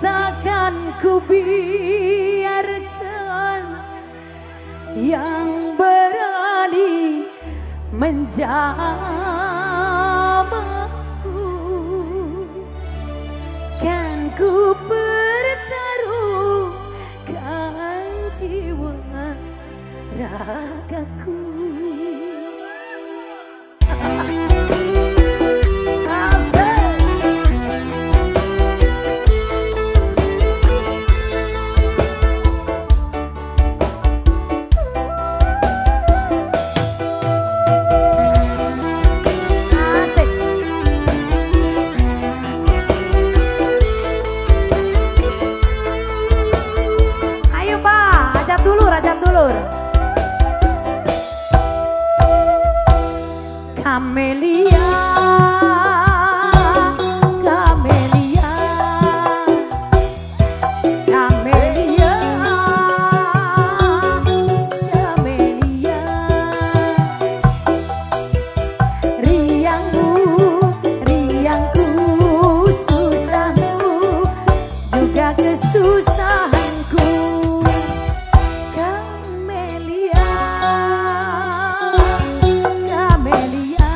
takkan ku biarkan yang berani menjamahku. Kan ku pertaruhkan jiwa ragaku. Kamelia, Kamelia, Kamelia, Kamelia. Riangmu, riangku, susahmu, juga kesusahanku. Kamelia, Kamelia.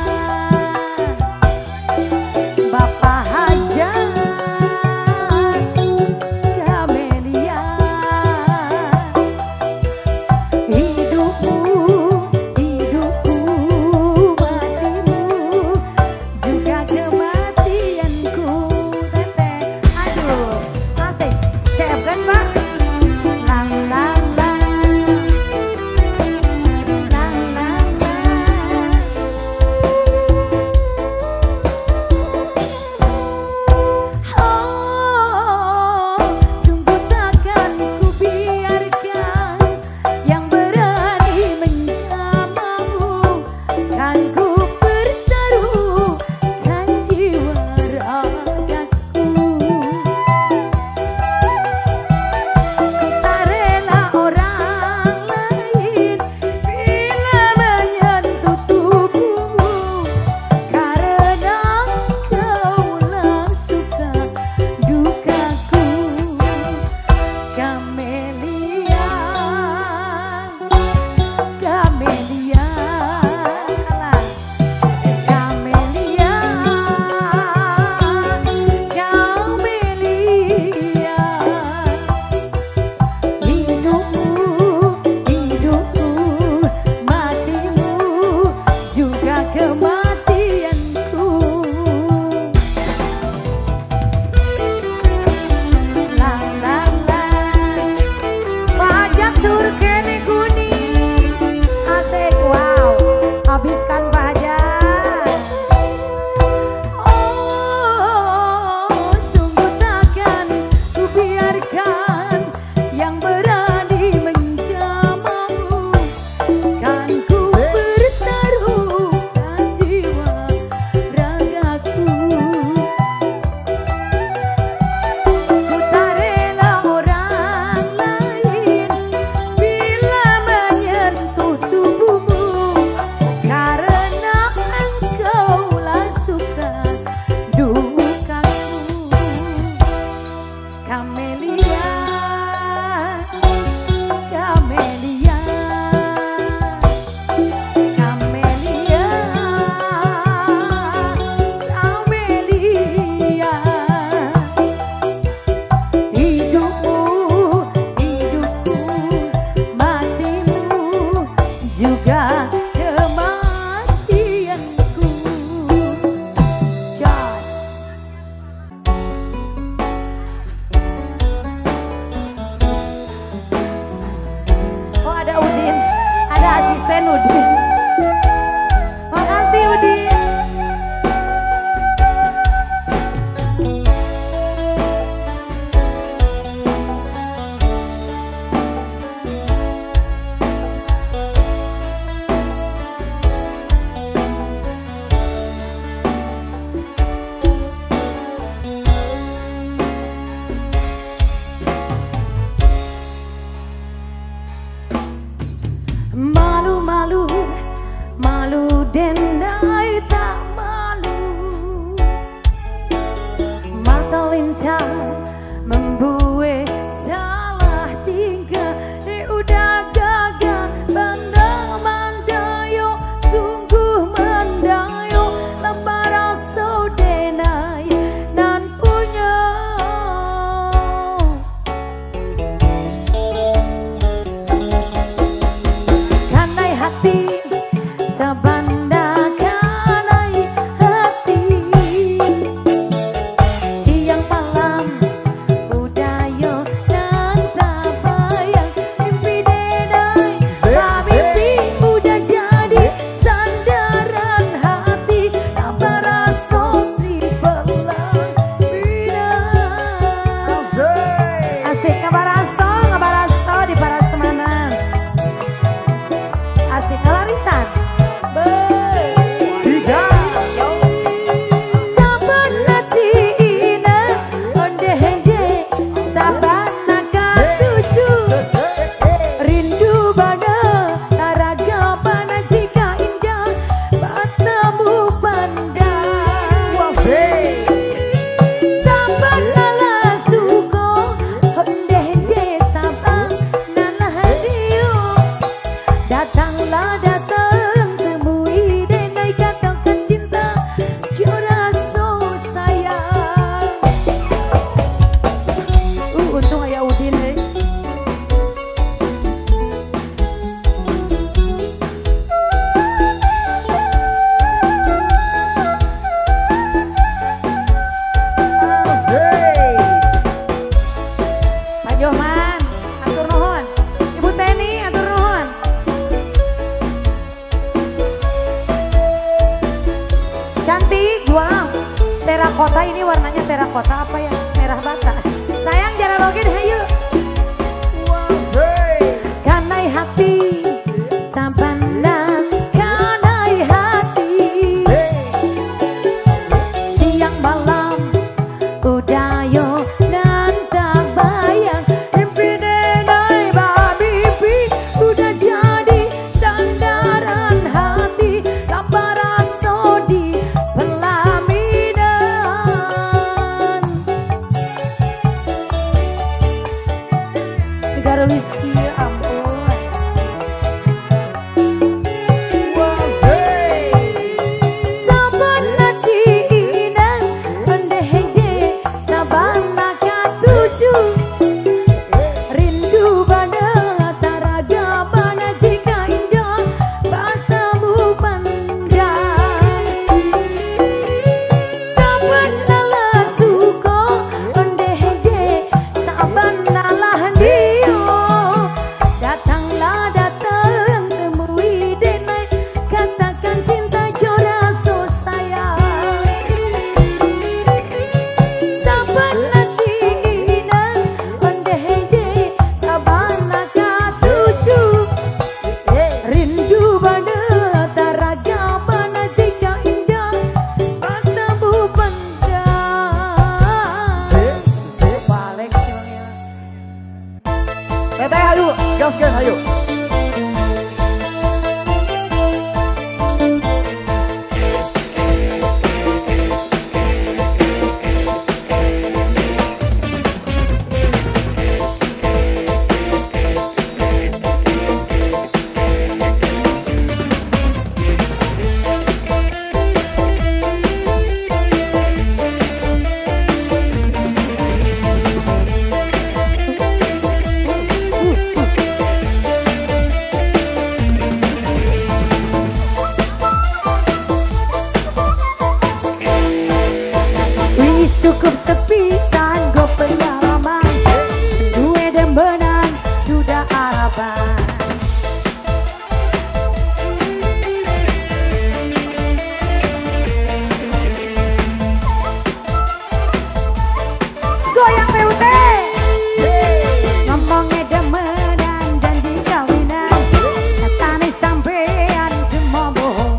Cantik gua. Terakota ini warnanya terakota apa ya? Merah bata. Sayang jarang login hayu. Kanai hati sabana kanai hati. Siang malam udayo nan tak bayang. Impidenai babibi udah jadi sandaran hati. Kabarasodi pelaminan. Negara Rizky ampun. Sabana Cina pendehede sabana katuju. Rindu pada taraga bana jika indah batamu pandang. Sabana lah suko pendehede sabana lah dio. Datanglah datang temui denai katakan cinta jora so sayang. Sabana Cina pendehede sabana katuju. Rindu pada taraga bana jika indah batamu pandang. Balik sih Bang. Teteh hayu, gaskan hayu. Wis cukup sepisan go pengalaman. Sedue dembenan duda araban. Goyang TUT. Ngomongnya demenan janji kawinan. Katane sampean cuma bohongan.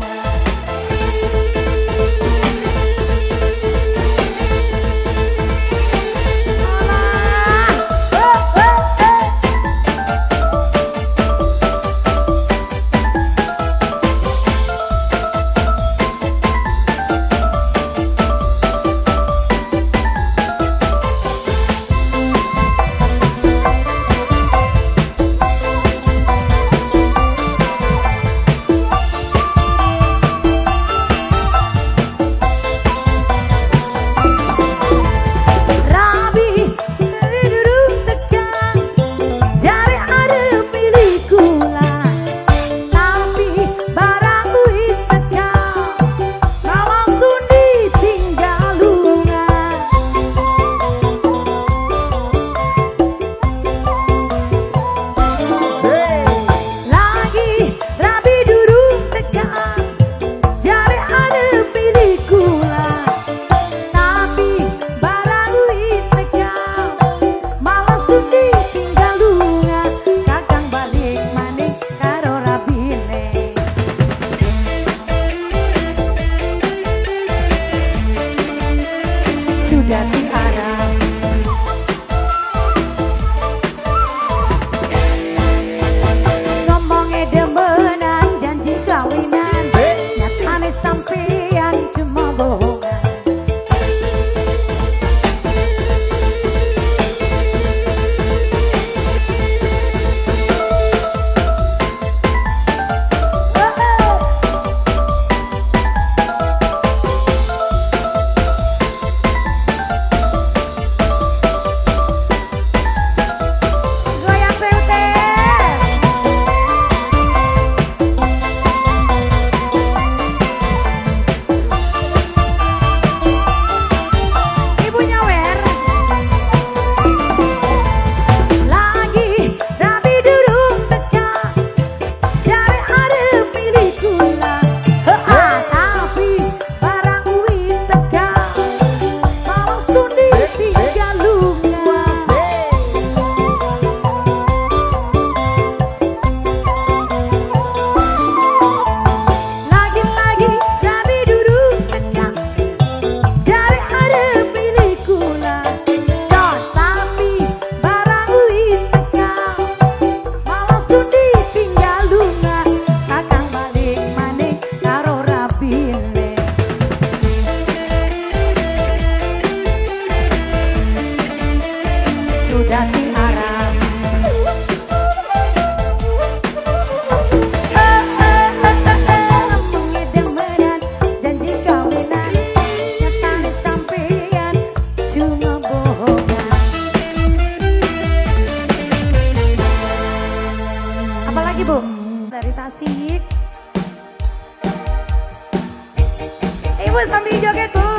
lagi jogetku.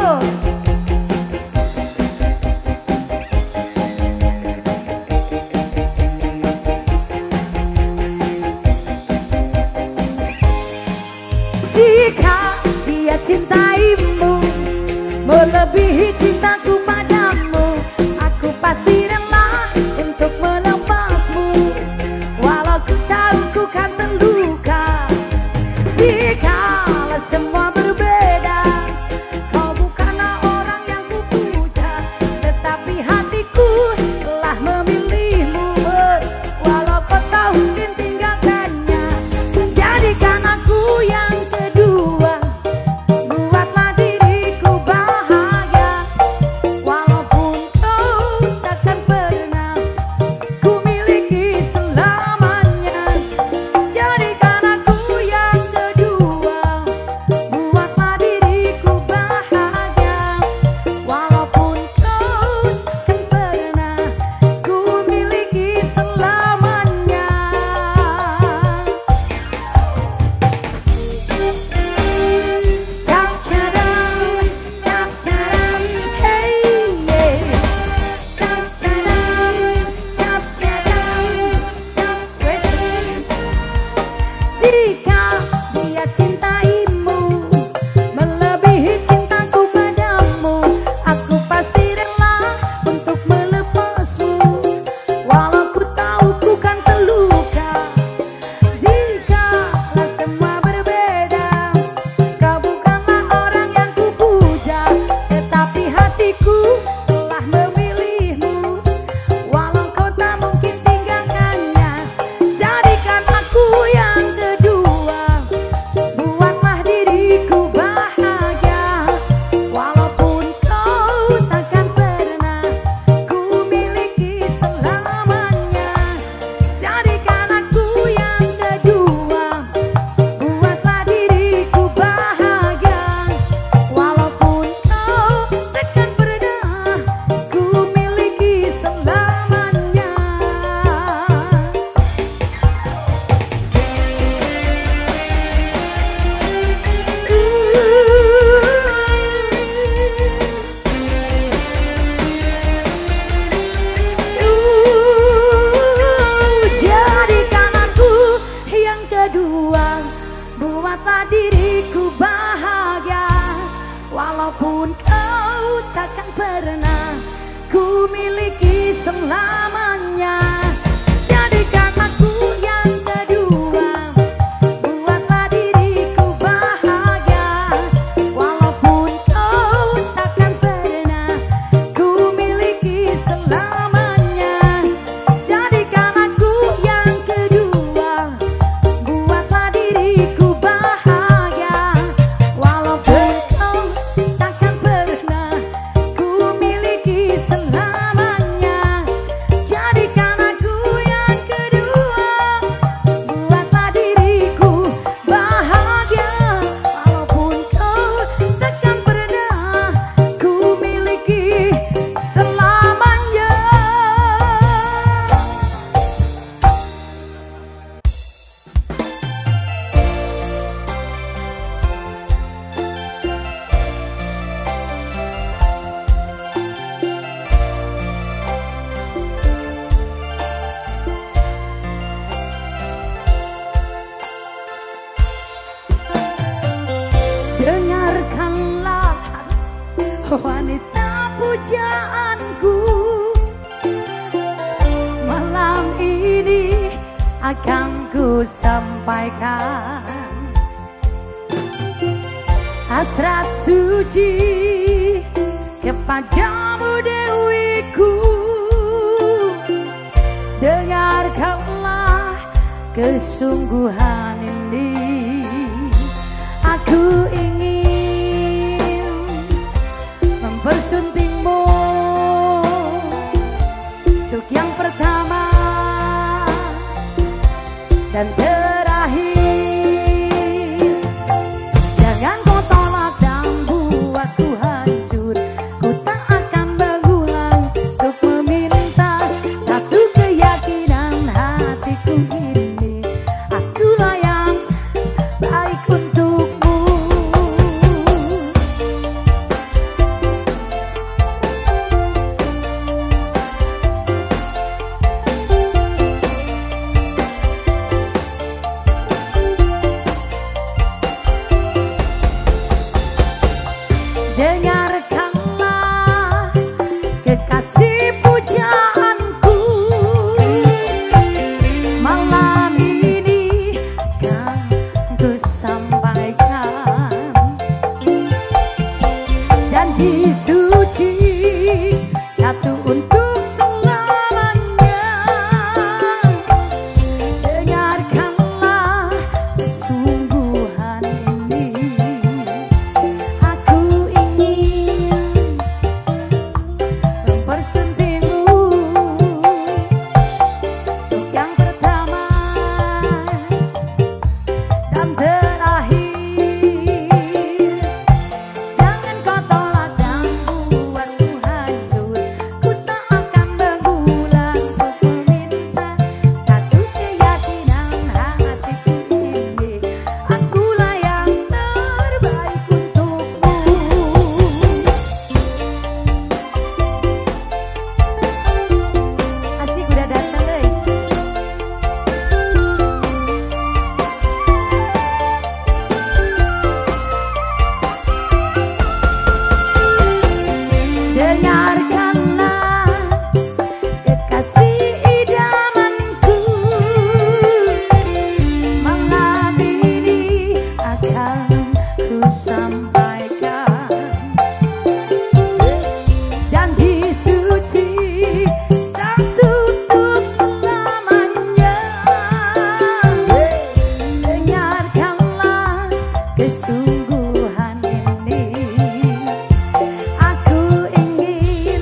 Jika dia cintaimu melebihi cintaku padamu, aku pasti rela untuk melepasmu, walau ku tahu ku kan terluka. Jika semua berbeda, kau bukanlah orang yang ku puja, tetapi hatiku telah memilihmu, walau kau tahu mungkin tinggalkannya. Jadikan aku yang kedua, buatlah diriku bahagia, walaupun kau takkan pernah ku miliki selamanya. Jadikan aku yang kedua, buatlah diriku bahagia, walaupun kau takkan pernah ku miliki selamanya. Cap cadang, hey yeah. Cap cadang, wes. Jika dia cintaimu melebihi cintaku padamu, aku pasti rela untuk melepasmu, walau ku tahu ku kan terluka. Jika semua berbeda, kau bukanlah orang yang ku puja, tetapi hatiku telah memilihmu, walau kau tak mungkin tinggalkannya. Jadikan aku yang kedua, buatlah diriku bahagia, walaupun kau takkan pernah ku miliki selamanya. Jadikan aku yang kedua, buatlah diriku bahagia, walaupun kau takkan pernah ku miliki selamanya. Jadikan aku yang kedua, buatlah diriku bahagia, walaupun kau takkan pernah ku miliki selamanya. Jadikan aku yang kedua, buatlah diriku bahagia, walaupun kau takkan pernah ku miliki selamanya. Jadikan aku yang kedua, buatlah diriku bahagia, walaupun kau takkan pernah ku miliki selamanya. Jadikan aku yang kedua, buatlah diriku bahagia, walaupun kau takkan pernah ku miliki selamanya. Dengarkanlah wanita pujaanku, malam ini akan ku sampaikan hasrat suci kepadamu dewiku. Dengarkanlah kesungguhan ini, aku ingin mempersuntingmu untuk yang pertama dan terakhir. Jangan kau tolak dan buatku hancur, ku tak akan berulang untuk meminta satu keyakinan hatiku ini. Akulah yang baik untukmu. janji suci satu untuk selamanya. Dengarkanlah kesungguhan ini, aku ingin mempersuntingmu untuk yang pertama dan terakhir. Jangan kau tolak dan buatku hancur, ku tak akan bergulang untuk meminta satu keyakinan hatiku ini, akulah yang terbaik untukmu. Asik udah datang deh. Dengarkanlah kekasih idamanku, malam ini akan ku sampaikan janji suci satu untuk selamanya. Dengarkanlah kesungguhan ini, aku ingin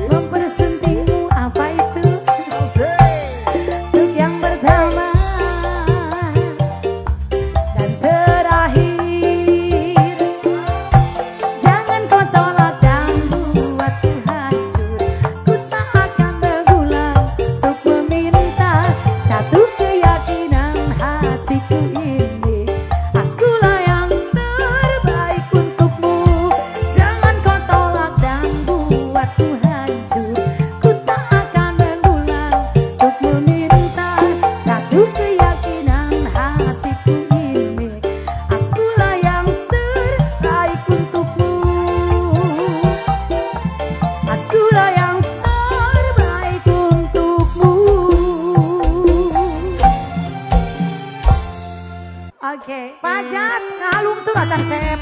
mempersuntingmu. Apa itu? Untuk yang pertama dan terakhir. Jangan kau tolak dan buatku hancur, ku tak akan bergulang untuk meminta satu keyakinan hatiku ini, akulah yang terbaik untukmu. Jangan kau tolak dan buatku hancur, ku tak akan bergulang untuk meminta satu keyakinan hatiku ini, akulah yang terbaik untukmu. Akulah yang terbaik untukmu. Oke, pajat ngalung surat sep.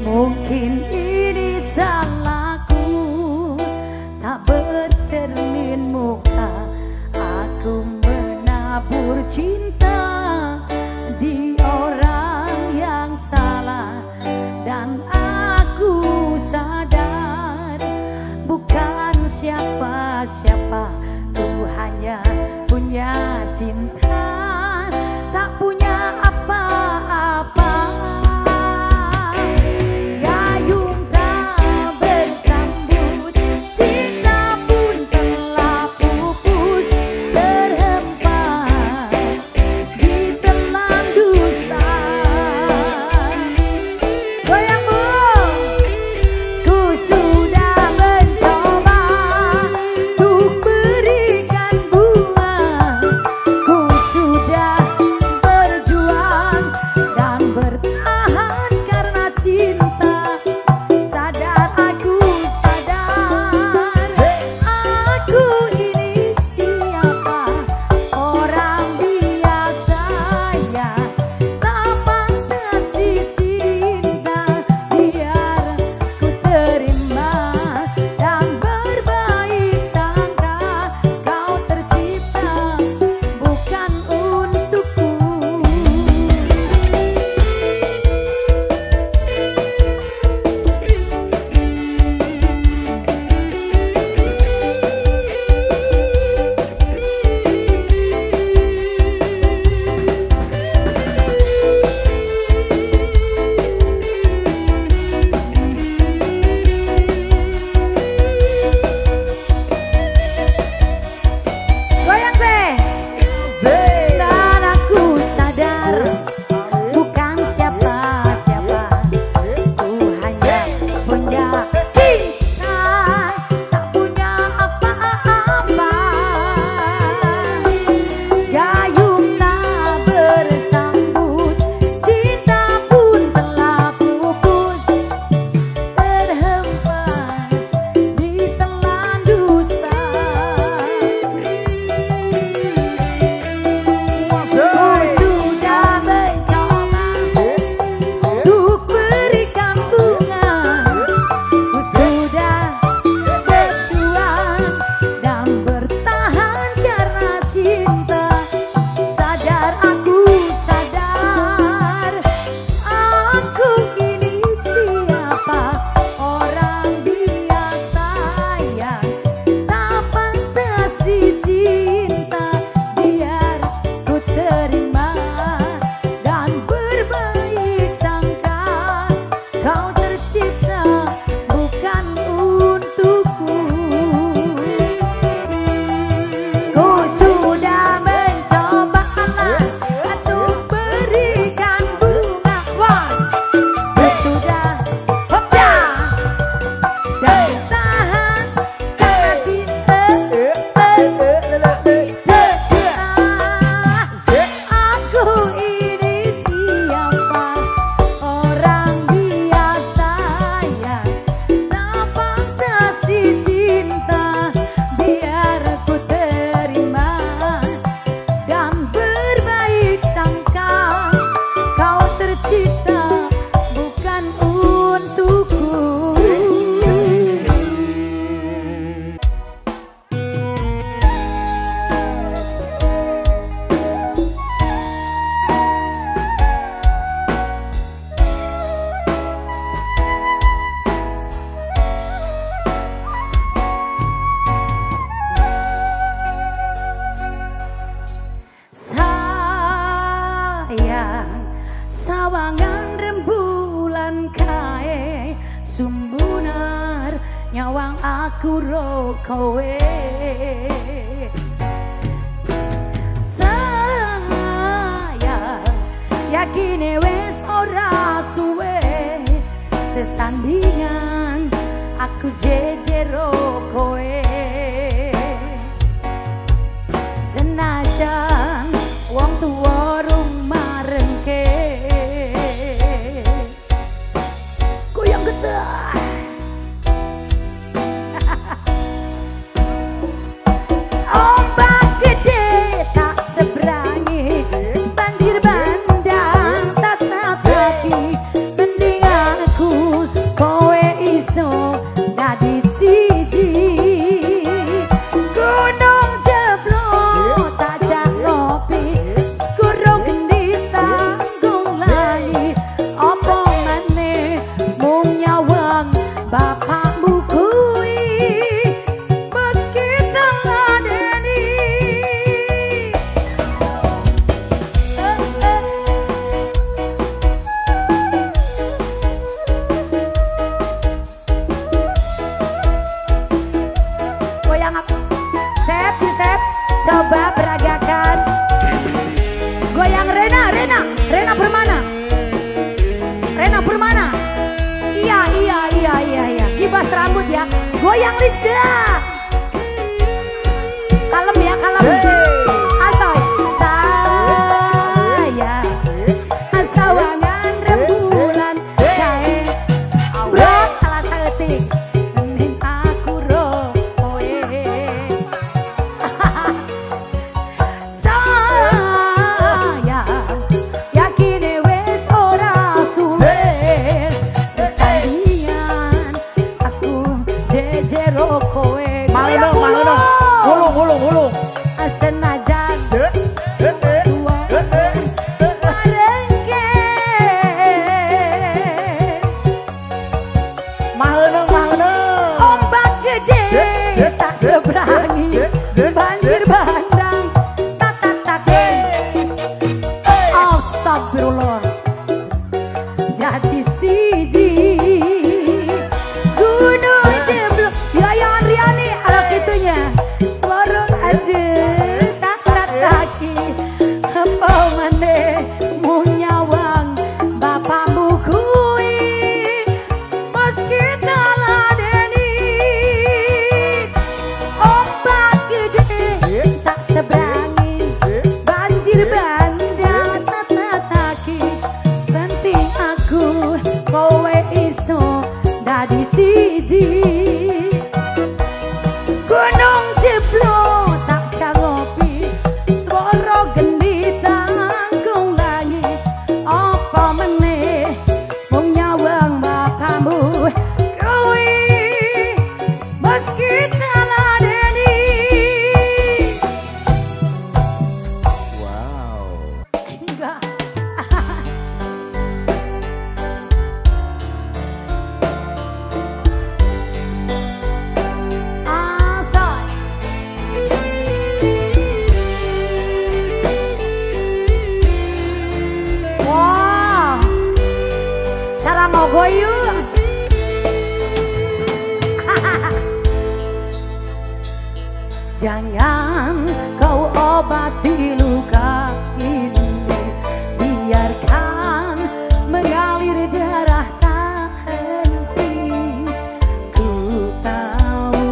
Mungkin ini salahku, tak bercermin muka, aku menabur cinta di orang yang salah, dan aku sadar bukan siapa-siapa, ku hanya punya cinta, tak punya apa-apa. Gayung tak bersambut, cinta pun telah pupus, terhempas di telan dusta. Goyang Bu, ku sudah mencoba untuk berikan bunga, ku kau tercipta bukan untukku. Ku sudah mencoba untuk berikan bunga was sesudah hopya dan tahan karena cinta. Aku ini siapa, orang biasa yang tak pantas dicinta. Biar ku terima dan berbaik sangka, kau tercipta bukan untukku. Sayang, sawangan rembulan kae sumbunar nyawang aku ro kowe. Sayang, yakine wis ora suwe sesandingan aku jejero kowe. Senajan wong tuwa rumah rengke goyang getah. Ombak gede tak seberangi, banjir bandang tak tataki. Mending aku kowe iso dadi siji. Gunung jeblok tajak ngopi, segoro gendhi tanggung lali. Apa maneh mung nyawang bapakmu kuwi, meski teladeni. Goyang aku, Sep, di Sep, coba beragakan. Goyang Rena, Rena, Rena bermana? Rena bermana? Iya, iya, iya, iya, iya. Kibas rambut ya. Goyang Lisda. Kalem ya, kalem. Asoy. Saya asawangan rembulan kae. Brok alas saeutik. Mending aku ro kowe. Sayang, yakine wis ora suwe sesandingan aku jejero kowe. Maheno, hulung. Senajan tua marengke. Maheno. Ombak gede tak seberangi, banjir bandang tak tataki. Astagfirullah, jadi siji. Gunung jeblok Yayan Riani ala kitunya. Suara ada tak tataki. Apa maneh mung nyawang bapakmu kuwi, meski teladeni. Ombak gede tak seberangi, banjir bandang tak tataki. Penting aku kowe iso dadi siji. Gunung jeblok tak jangopi, swara gendhi tanggung langit. Apa meneh mung nyawang bapakmu kuwi, meski teladeni. Wow. Enggak. for you. Jangan kau obati luka ini, biarkan mengalir darah tak henti. Ku tahu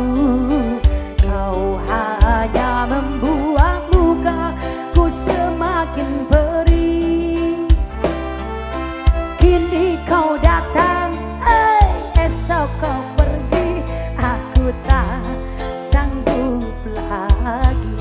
kau hanya membuat lukaku semakin perih. Kini kau datang, esok kau pergi, aku tak sanggup lagi.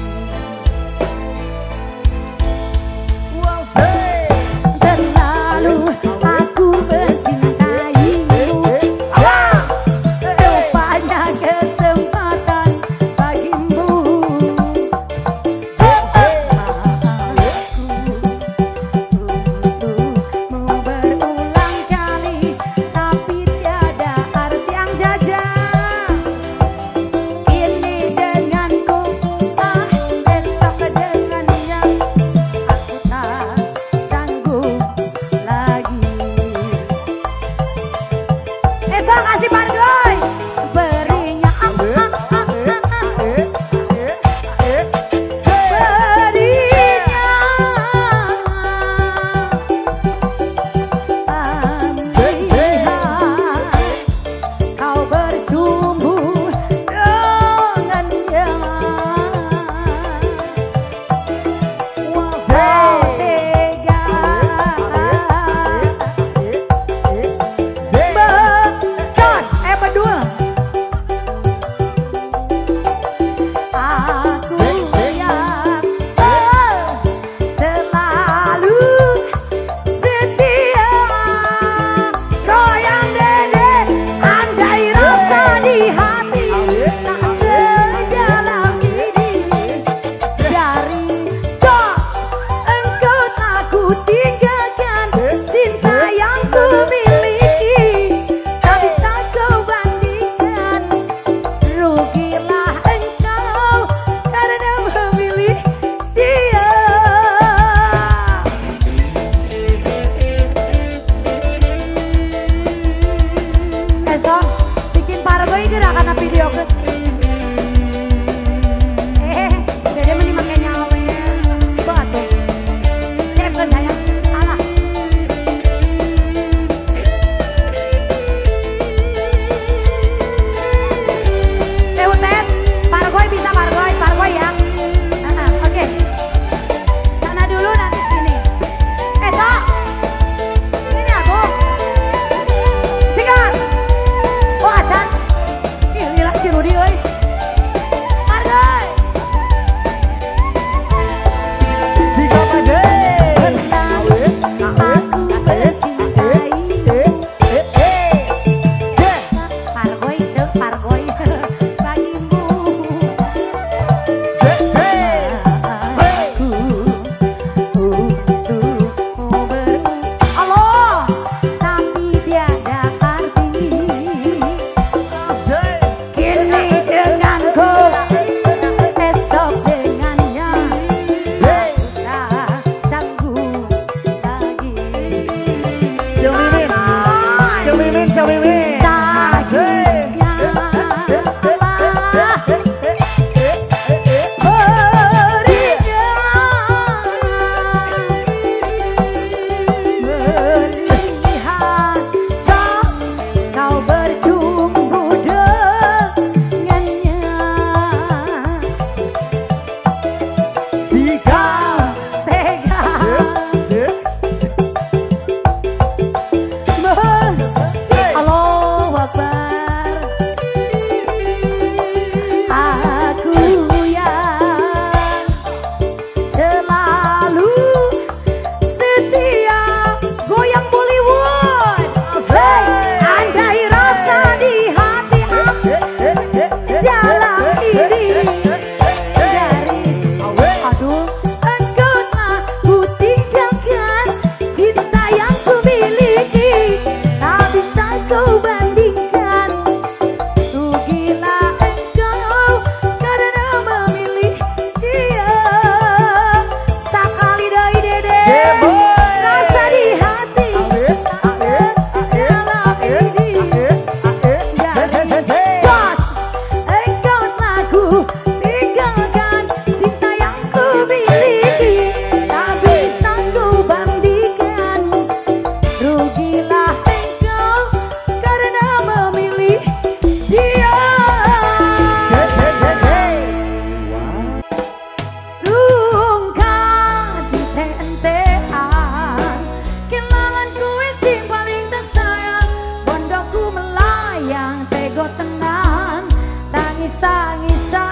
sayang tego tenang tangis-tangisan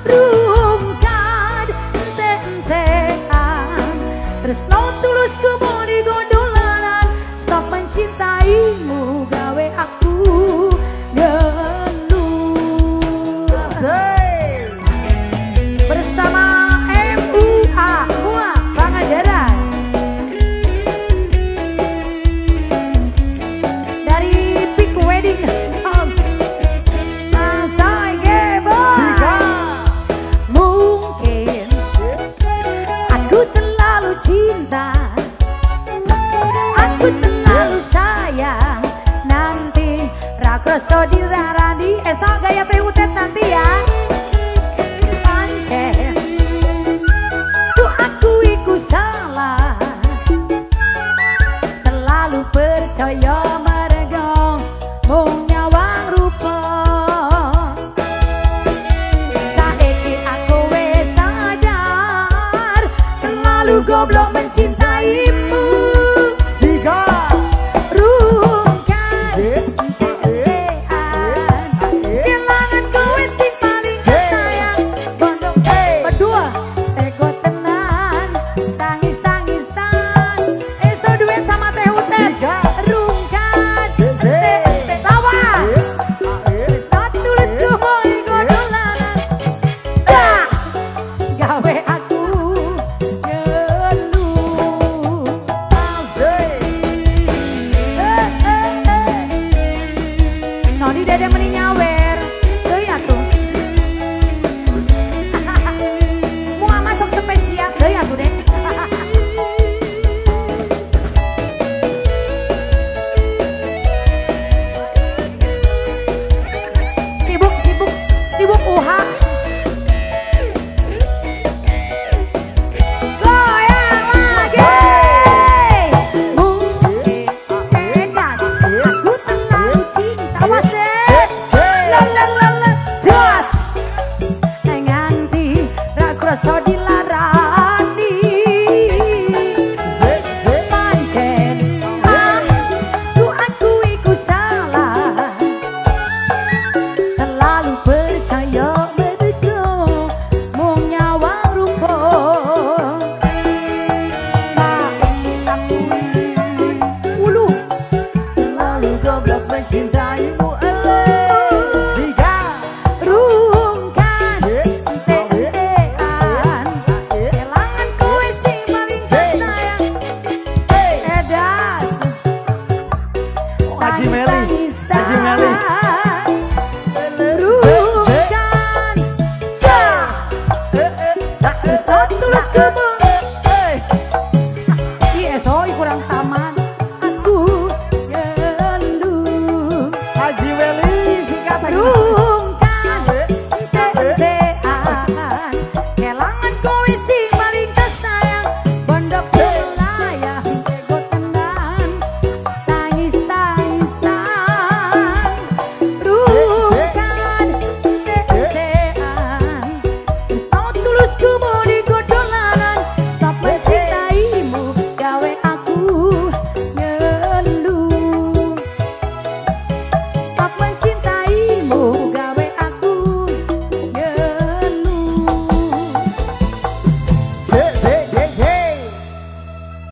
rungkat ente-entean tresno tulus kemoni gondolanan stop mencintaimu gawe aku ngeluh bersama MUA Mua Pangandaran dari Big Wedding House Masai Gebo. Mungkin aku terlalu cinta, aku terlalu sayang, nanti rakroso dirarani esok gaya teutet nanti ya. Pancen ku akui ku salah, terlalu percaya mergo mung nyawang rupa. Saiki aku wis sadar terlalu goblok mencintaimu. Rungkat ente-entean kelangan kowe sing paling sayang. Bondong berdua tego tenan tangis-tangisan eso duet sama Teh Utet. Rungkat ente-ente tawa wis tak tulis kumoy godolanan gawe aku ngeluh. Noni dede meni nyawer deui atuh. Mua masuk spesial deui atuh deh. Sibuk uha. Goyang lagi. Mungkin edan aku terlalu cinta was jos nganti ra krasa dilarani. Pancen ku akui ku salah, terlalu percaya mergo mung nyawang rupa. Saiki aku ulu terlalu goblok mencintaimu. Rungkat ente-entean kelangan kowe sing paling sayang. Edas Haji Meli, tangis-tangisan